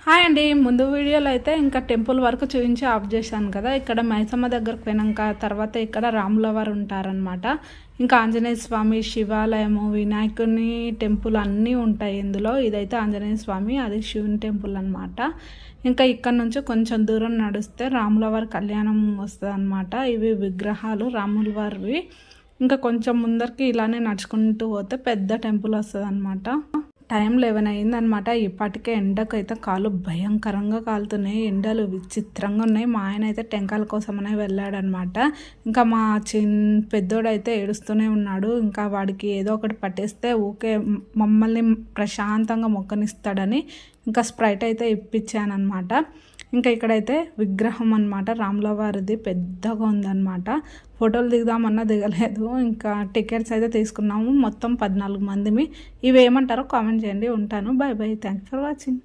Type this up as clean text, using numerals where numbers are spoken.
Hi అండి. ముందు వీడియోలో అయితే ఇంకా టెంపుల్ వరకు చూపించి ఆఫ్ చేశాను కదా. ఇక్కడ మైసమ్మ దగ్గరకు పోయినాక తర్వాత ఇక్కడ రాముల వారు ఉంటారనమాట. ఇంకా ఆంజనేయ స్వామి శివాలయము, వినాయకుని టెంపుల్ అన్నీ ఉంటాయి ఇందులో. ఇదైతే ఆంజనేయ స్వామి, అది శివుని టెంపుల్ అనమాట. ఇంకా ఇక్కడ నుంచి కొంచెం దూరం నడిస్తే రాముల వారి కళ్యాణం వస్తుంది అనమాట. ఇవి విగ్రహాలు రాముల వారివి. ఇంకా కొంచెం ముందరికి ఇలానే నడుచుకుంటూ పోతే పెద్ద టెంపుల్ వస్తుంది అనమాట. టైం 11 అయిందనమాట. ఇప్పటికే ఎండకైతే కాళ్ళు భయంకరంగా కాలుతున్నాయి. ఎండలు విచిత్రంగా ఉన్నాయి. మా ఆయన అయితే టెంకాయల కోసమనే వెళ్ళాడనమాట. ఇంకా మా పెద్దోడైతే ఏడుస్తూనే ఉన్నాడు. ఇంకా వాడికి ఏదో ఒకటి పట్టేస్తే ఊకే మమ్మల్ని ప్రశాంతంగా మొక్కనిస్తాడని ఇంకా స్ప్రైట్ అయితే ఇప్పించానమాట. ఇంకా ఇక్కడైతే విగ్రహం అనమాట, రాముల వారిది పెద్దగా ఉందన్నమాట. ఫోటోలు దిగుదామన్నా దిగలేదు. ఇంకా టికెట్స్ అయితే తీసుకున్నాము, మొత్తం 14 మందిమి. ఇవి ఏమంటారో కామెంట్ చేయండి. ఉంటాను. Bye bye. Thank for watching.